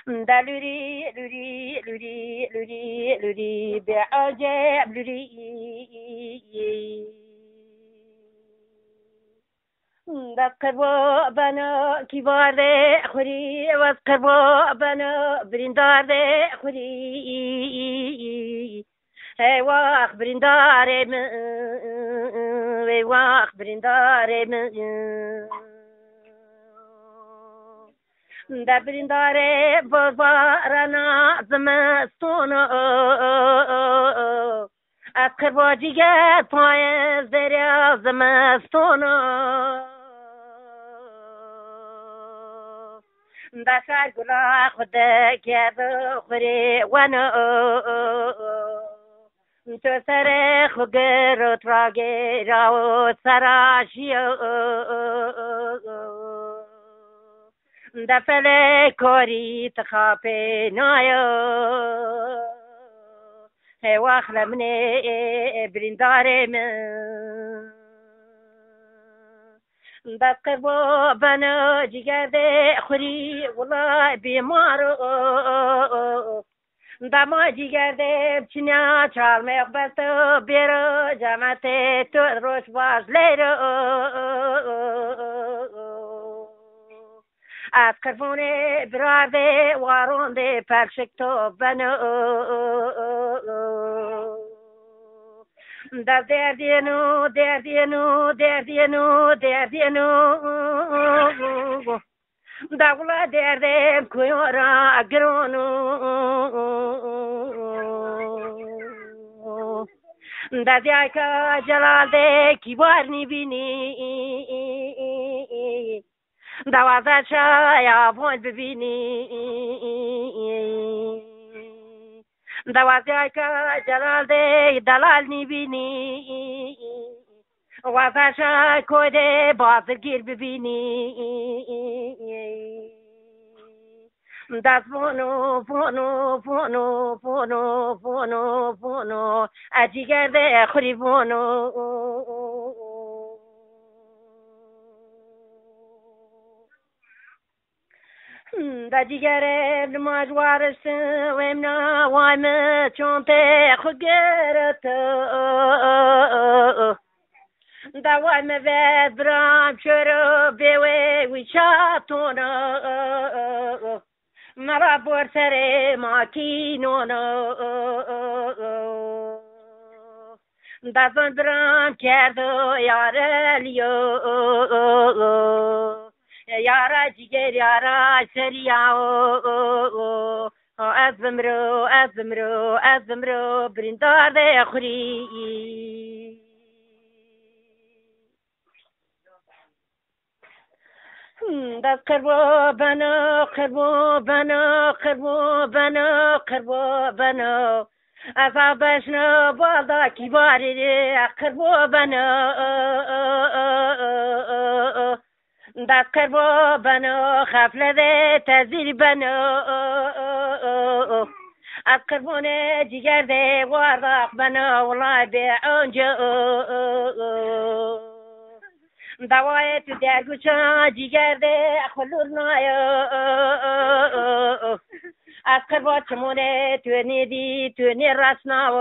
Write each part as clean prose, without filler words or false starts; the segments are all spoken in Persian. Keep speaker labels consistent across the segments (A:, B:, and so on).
A: درجة لوري بعجب قربا بنا كبار خوري وقربا بنا برندار خوري هي واخ برندار من هي واخ برندار من دا برندار بارنا زمستون قربا جيجا پای دریا زمستون دا سر گلا خود کرد خوری ونو تو سر خوگر و تراغی راو سراشیو دا فل کوری تخاپی نایو هی واخل منی برندار من دا قربا بنا جگر ده خوری والله بیمارو دا ما جگر ده بچنیا چال مقبت بیرو جمعت تو روش باز لیرو از قربونه براده وارونده پرشک تو بنو دا دردینو دا ولا دردم کویارا اگرونو دا دیاکا جلال ده کیبار نیبینی دوازه شایا بوند ببینی دوازه که جلال ده دلال نبینی وازه شای کوده بازرگیر ببینی دست بونو اجیگر ده خوری بونو دا جیگره نماجوارش ویمنا وایم چونته خوگرت دا وایم وید برام شروع بیوی ویشاتونا مرا بور سر ماکینونا دا زن برام کردو یارلیو یارا جگر یارا سریاو ازمرو برندار ده خوری دست قربا بنا ازابشنو بالدا کباری قربا بنا دست قربا بنا خفله ده تزیر بنا از قربونه جگر ده وارداق بنا والله به اونجا دوای تو درگوشا جگر ده خلور نایا از قربا چمونه تو نیدی تو نی رسناو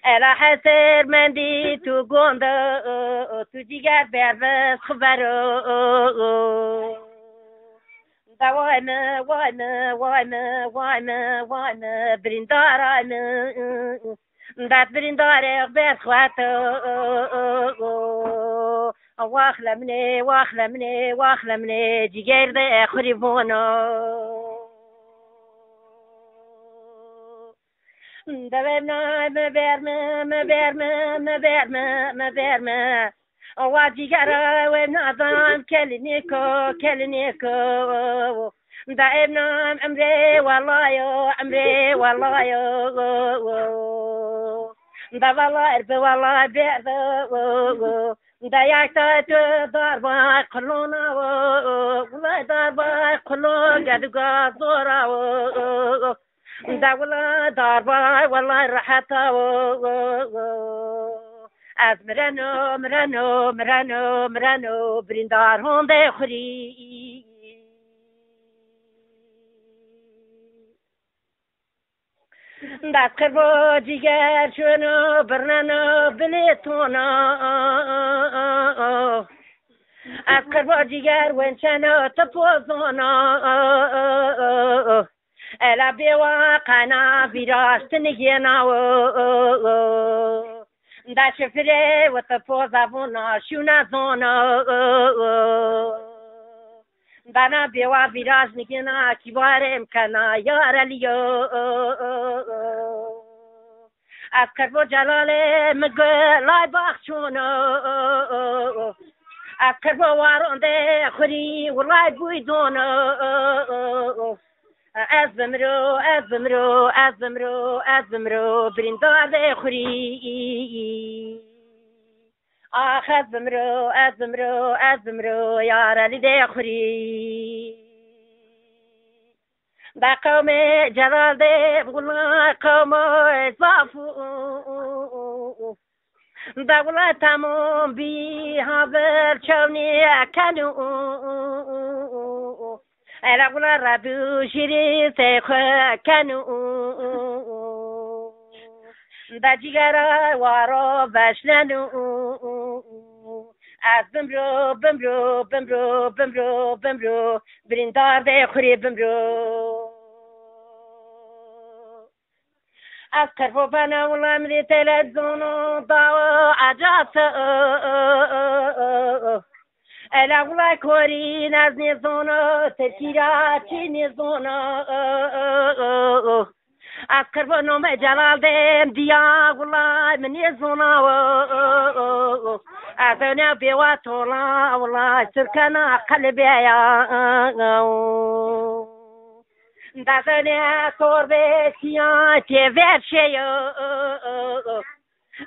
A: الا حسر مندی تو گونده تو جگر بربس خبرو وایم برندارم داد برنداره بس خواتو واخلمني جگر ده خوری بونو دبنا مبرم واجيجرا ونظام كلنيكو دائما عمري والله دا والله ارب والله بيرد دا ياكتا ضربا قلونا والله ضربا قلون قد زورا دا والله ضربا والله راحتا از مرانو برندار هونده خوري دست خربو جیگر شونو برنانو بلیتونا از خربو جیگر ونچنو تپوزونا الا بیوا قنا بیراست نگیناو دا شفره و تپوزابونا شونا زونا دانا بیوا بیراز نگینا کیوارم کنا یار علیو از کربو جلال مگلای باخشونو از کربو وارونده خوری ولای بویدونو از بمرو بریندار ده خوری آخ از بمرو یار علی ده خوری دا قوم جلال ده بغلا قوم ازافو دا بغلا تمام بی هاور چونی کنو الا بغلا ربو شیری سیخ کنو دا جیگر وارو بشنو از بمرو بریندار ده خوری بمرو از کربو بنا ولا مدی تلزونو داو عجاس الا ولا کوری نزنی زونو تکیرا چینی زونو از کربو نوم جلال دیم دیا ولا منی زونا از انا بیوا تولا ولا سرکنا قلبی یا دادنیا کوربه سیا تیویر شیو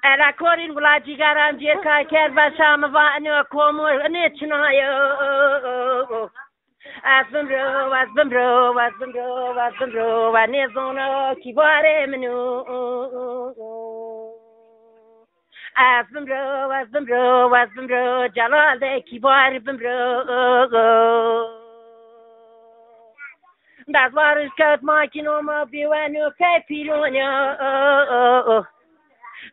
A: الا کورین ولا جیگرم جیرکا کر بشام وانو کومور نیچنایو از بمرو و نیزونو کیواره منو از بمرو جلال ده کیواره بمرو دست وارش کت ماکینو ما بیوانو که پیرونیا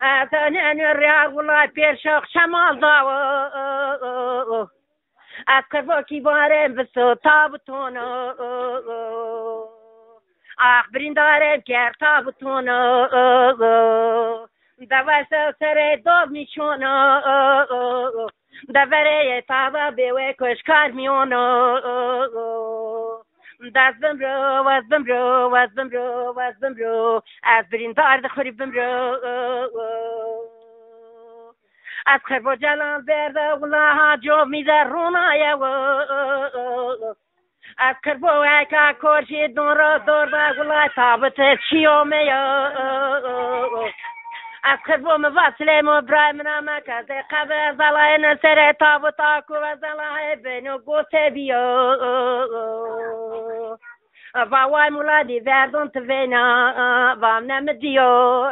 A: از انو ریاض ولا پیرشاق شمال داو از کربو کیوارم بسو تابتونو آخ بریندارم کر تابتونو دوست سر دوب میشونو دوره تابا بیوه کشکار میونو دست بمرو از بریندار دخوری بمرو از خربو جلال برده ولا ها جو میده رونایه از کربو اکا کورشی دون را دور ده ولا تابت چیومه از کربو موصله مبرایم نامکه ده قبر زلای نسره تابت آکو و زلای بینو گوته بیو وای مولادی وردون توینا وام نمدیو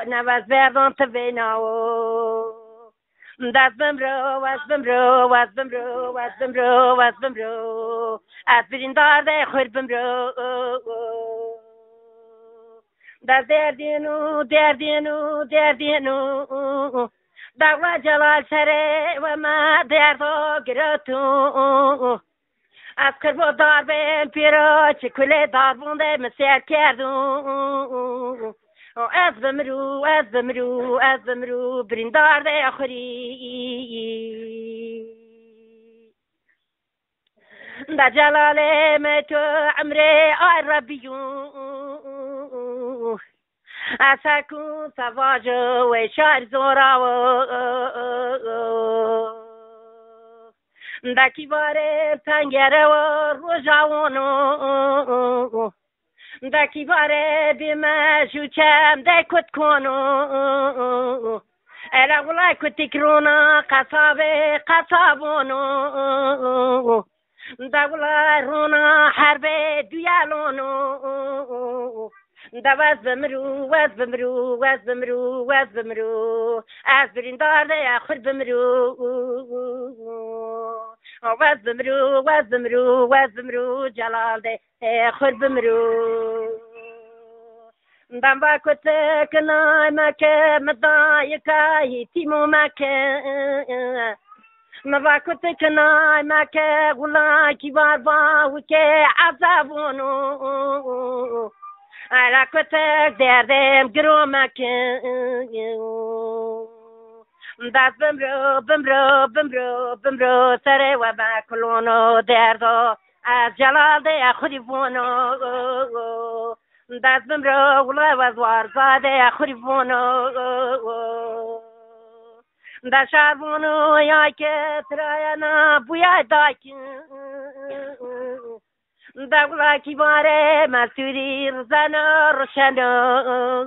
A: نواز وردون توینا دست بمرو از بریندار ده خور بمرو دست دردینو دعوا جلال سره و ما دردو گرتو از کربو دار بین پیرو چکوله دار بونده مسیر کردو از بمرو بریندار ده خوری دا جلاله متو عمري آي ربيو أساكون سواجه وشار زورا داکی باره پنگره و روژاونو داکی باره بیمشو چم دکت کنو الا والله كنت كرونا قصابونو دا والله رونا حربي ديالونو دا واز بمرو از برندار دا اخر بمرو واز بمرو جلال دا اخر بمرو دم با کت کنای مکه مدای کای تیمو مکه مبا کت کنای مکه غلا کی بار با وکه عذابونو علا کت دردم گرو مکه دست بمرو سره و با کلونو دردو از جلال ده خودی بونو دست بمرو ولا وزوار زاده خریفونو دا شاربونو یا که تراینا بویا داکی دا ولا کی باره مسوری رزانا روشنو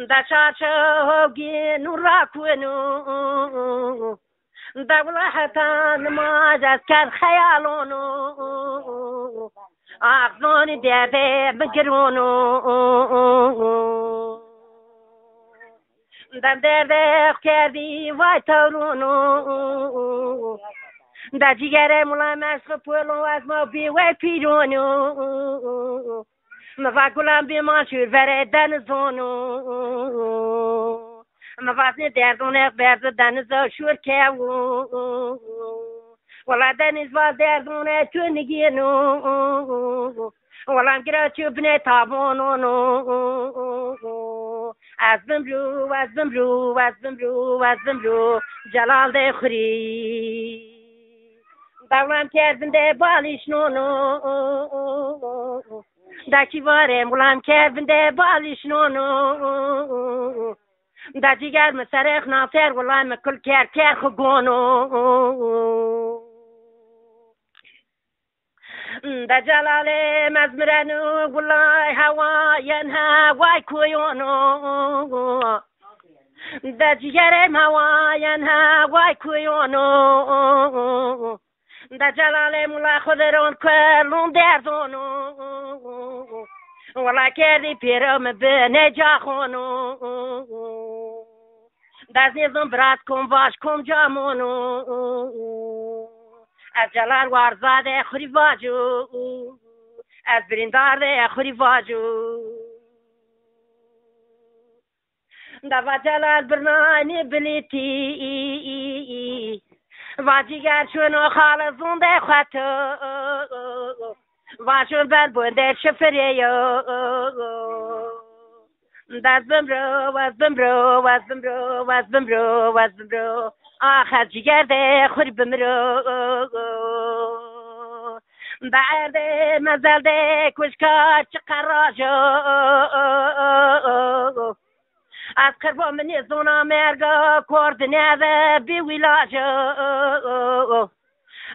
A: دا شاشوگی نورا کوینو دا ولا حتا نماز از کن خیالونو أخذوني دابا بقرونو دم دابا خكاردي وايتورونو دا جيجاري مولا ماسخ بولو أزمو بيوي بيرونو مفاقولان بمانشور فرد دانزونو مفاسني دردونك برد دانزو شور كاو ولا دنيز والدردونه تو نگینو ولا مگرا تو بنه تابونو از بمرو جلال ده خوری دولم کردن ده بالیش نونو دکی واره مولم کردن ده بالیش نونو دا جیگر مسرخ نافر ولا مکل کر خگونو دا جلال مزمرنو والله هوا ینها وای کویونو دا جگرم هوا ینها وای کویونو دا جلال مولا خودرون کلون دردونو ولا کردی پیرم به نجاخونو دا زیزم برات کم واش کم جامونو از جلال وارزاده خوری واجو از برندار خوری واجو دا جلال برنانی بلیتی واجیگر شونو خالصون ده خطو واشون بر بنده شفریو دست بمرو آخر جگر ده خوری بمرو بعد مزل ده کشکا چقر راجو از قربا منی زونا مرگا کردنه ده بی ویلاجو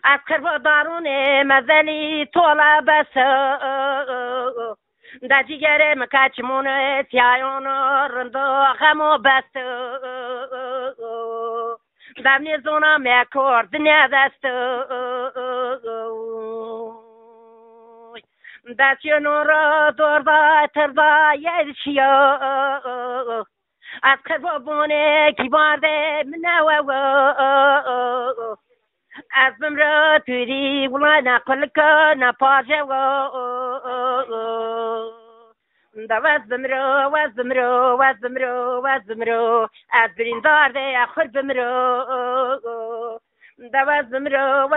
A: از قربا دارون مزلی طولا بسو دا جگر مکاچمون تیایون رندو خمو بستو دمنی زونا میکرد ندستو دستیونو را دوردا تردا یدشیو از قربونه کی بارده منوو از بمرو توری ولا نقل که نپاجه دا وز بمرو از بریندار ده اخور بمرو دا وز بمرو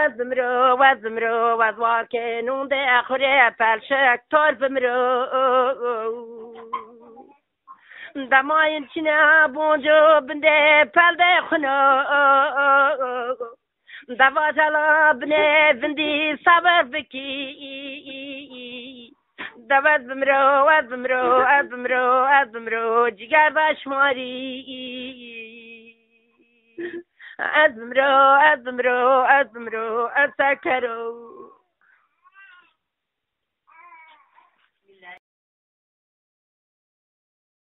A: وز واکنون ده اخور پلشک تار بمرو دا ماین چینه بونجو بنده پل ده خونو دا واجالا بنه بندی صبر بکی دوت بمرو جگر دشماری از بمرو از سکرو